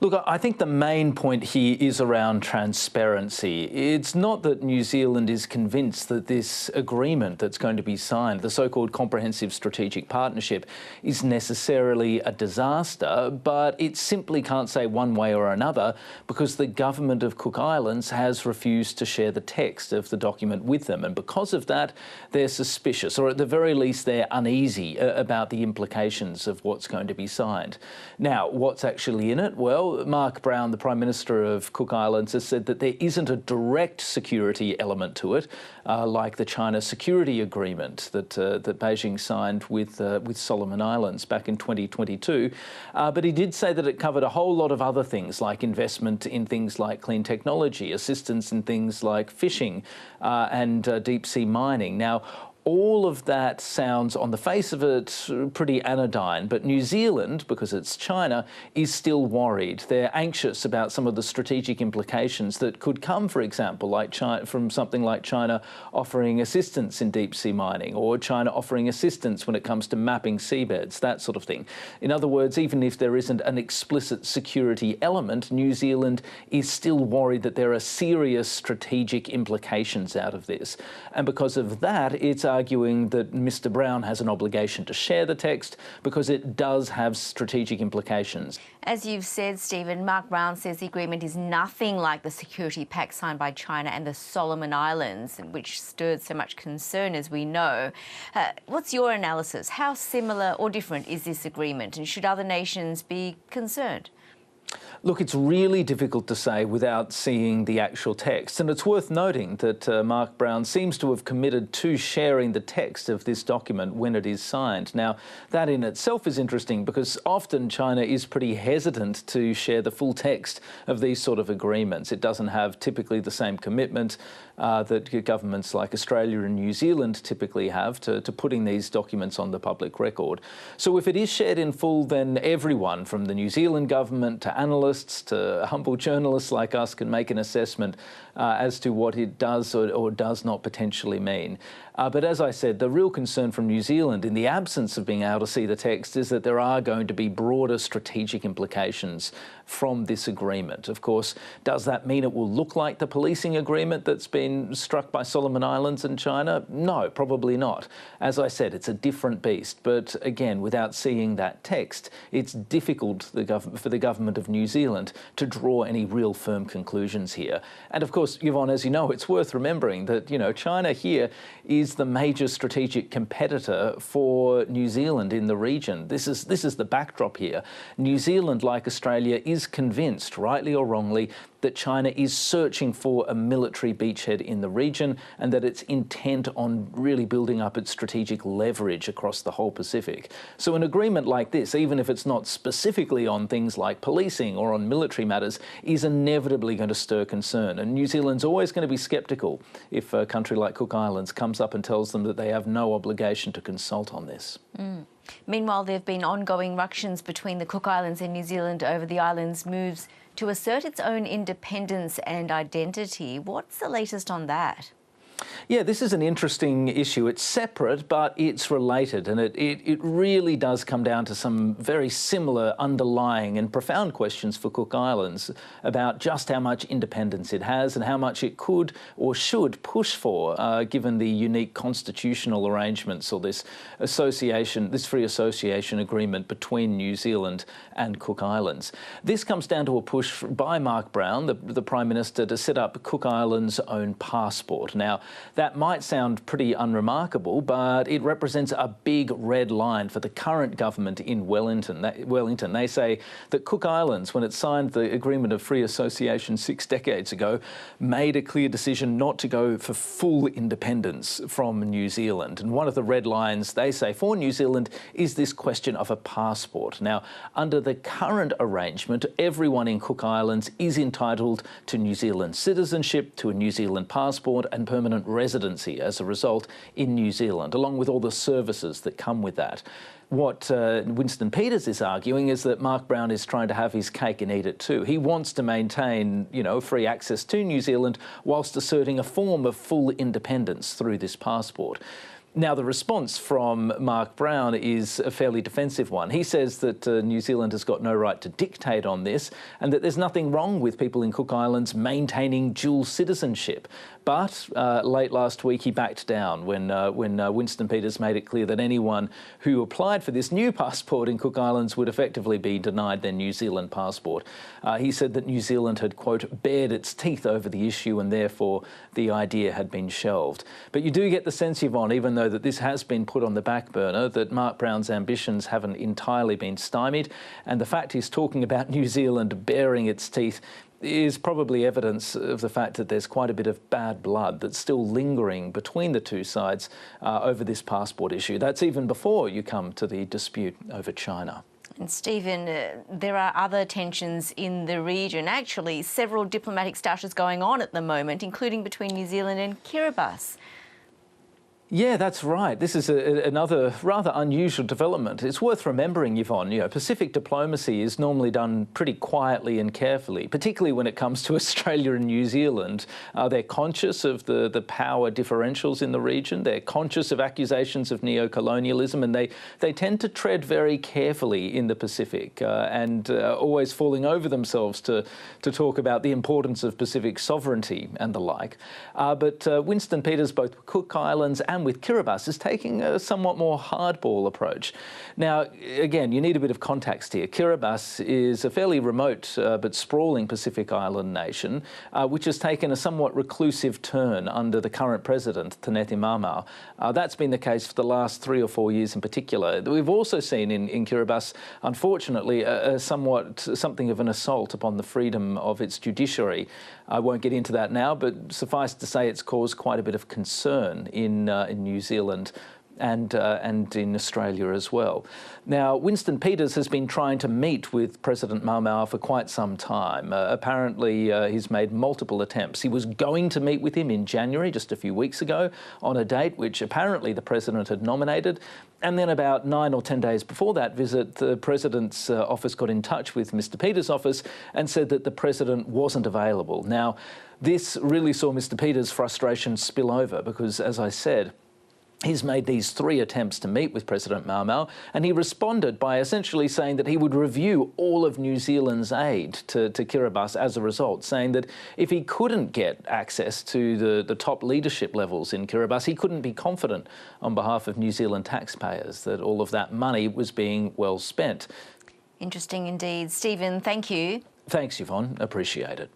Look, I think the main point here is around transparency. It's not that New Zealand is convinced that this agreement that's going to be signed, the so-called Comprehensive Strategic Partnership, is necessarily a disaster, but it simply can't say one way or another because the government of Cook Islands has refused to share the text of the document with them. And because of that, they're suspicious, or at the very least, they're uneasy about the implications of what's going to be signed. Now, what's actually in it? Well, Mark Brown, the Prime Minister of Cook Islands, has said that there isn't a direct security element to it, like the China Security Agreement that Beijing signed with Solomon Islands back in 2022. But he did say that it covered a whole lot of other things, like investment in things like clean technology, assistance in things like fishing and deep-sea mining. Now, all of that sounds, on the face of it, pretty anodyne, but New Zealand, because it's China, is still worried. They're anxious about some of the strategic implications that could come, for example, from something like China offering assistance in deep-sea mining, or China offering assistance when it comes to mapping seabeds, that sort of thing. In other words, even if there isn't an explicit security element, New Zealand is still worried that there are serious strategic implications out of this. And because of that, it's arguing that Mr. Brown has an obligation to share the text because it does have strategic implications. As you've said, Stephen, Mark Brown says the agreement is nothing like the security pact signed by China and the Solomon Islands, which stirred so much concern, as we know. What's your analysis? How similar or different is this agreement, and should other nations be concerned? Look, it's really difficult to say without seeing the actual text, and it's worth noting that Mark Brown seems to have committed to sharing the text of this document when it is signed. Now, that in itself is interesting because often China is pretty hesitant to share the full text of these sort of agreements. It doesn't have typically the same commitment that governments like Australia and New Zealand typically have to putting these documents on the public record. So if it is shared in full, then everyone from the New Zealand government to analysts to humble journalists like us can make an assessment as to what it does or does not potentially mean. But as I said, the real concern from New Zealand in the absence of being able to see the text is that there are going to be broader strategic implications from this agreement. Of course, does that mean it will look like the policing agreement that's been struck by Solomon Islands and China? No, probably not. As I said, it's a different beast. But again, without seeing that text, it's difficult for the government of New Zealand to draw any real firm conclusions here. And of course, Yvonne, as you know, it's worth remembering that, China here is the major strategic competitor for New Zealand in the region. This is the backdrop here. New Zealand, like Australia, is convinced, rightly or wrongly, that China is searching for a military beachhead in the region and that it's intent on really building up its strategic leverage across the whole Pacific. So an agreement like this, even if it's not specifically on things like policing or on military matters, is inevitably going to stir concern. And New Zealand's always going to be sceptical if a country like Cook Islands comes up and tells them that they have no obligation to consult on this. Meanwhile, there have been ongoing ructions between the Cook Islands and New Zealand over the island's moves to assert its own independence and identity. What's the latest on that? Yeah, this is an interesting issue. It's separate, but it's related, and it really does come down to some very similar underlying and profound questions for Cook Islands about just how much independence it has and how much it could or should push for, given the unique constitutional arrangements or this free association agreement between New Zealand and Cook Islands. This comes down to a push by Mark Brown, the Prime Minister, to set up Cook Islands' own passport. Now, that might sound pretty unremarkable, but it represents a big red line for the current government in Wellington. They say that Cook Islands, when it signed the Agreement of Free Association 6 decades ago, made a clear decision not to go for full independence from New Zealand. And one of the red lines, they say, for New Zealand is this question of a passport. Now, under the current arrangement, everyone in Cook Islands is entitled to New Zealand citizenship, to a New Zealand passport and permanent residency as a result in New Zealand, along with all the services that come with that. What Winston Peters is arguing is that Mark Brown is trying to have his cake and eat it too. He wants to maintain, free access to New Zealand whilst asserting a form of full independence through this passport. Now, the response from Mark Brown is a fairly defensive one. He says that New Zealand has got no right to dictate on this and that there's nothing wrong with people in Cook Islands maintaining dual citizenship. But late last week, he backed down when Winston Peters made it clear that anyone who applied for this new passport in Cook Islands would effectively be denied their New Zealand passport. He said that New Zealand had, quote, bared its teeth over the issue and therefore the idea had been shelved. But you do get the sense, Yvonne, even though that this has been put on the back burner, that Mark Brown's ambitions haven't entirely been stymied, and the fact he's talking about New Zealand baring its teeth is probably evidence of the fact that there's quite a bit of bad blood that's still lingering between the two sides over this passport issue. That's even before you come to the dispute over China. And Stephen, there are other tensions in the region. Actually, several diplomatic stoushes going on at the moment, including between New Zealand and Kiribati. Yeah, that's right. This is another rather unusual development. It's worth remembering, Yvonne, Pacific diplomacy is normally done pretty quietly and carefully, particularly when it comes to Australia and New Zealand. They're conscious of the power differentials in the region. They're conscious of accusations of neo-colonialism, and they tend to tread very carefully in the Pacific and always falling over themselves to talk about the importance of Pacific sovereignty and the like. But Winston Peters, both with Cook Islands and with Kiribati, is taking a somewhat more hardball approach. Now, again, you need a bit of context here. Kiribati is a fairly remote but sprawling Pacific island nation, which has taken a somewhat reclusive turn under the current president, Taneti Mamau. That's been the case for the last 3 or 4 years in particular. We've also seen in Kiribati, unfortunately, something of an assault upon the freedom of its judiciary. I won't get into that now, but suffice to say it's caused quite a bit of concern in New Zealand and in Australia as well. Now, Winston Peters has been trying to meet with President Mamau for quite some time. Apparently, he's made multiple attempts. He was going to meet with him in January, just a few weeks ago, on a date which apparently the president had nominated. And then about 9 or 10 days before that visit, the president's office got in touch with Mr. Peters' office and said that the president wasn't available. Now, this really saw Mr. Peters' frustration spill over because, as I said, he's made these 3 attempts to meet with President Mamau, and he responded by essentially saying that he would review all of New Zealand's aid to Kiribati as a result, saying that if he couldn't get access to the top leadership levels in Kiribati, he couldn't be confident on behalf of New Zealand taxpayers that all of that money was being well spent. Interesting indeed. Stephen, thank you. Thanks, Yvonne. Appreciate it.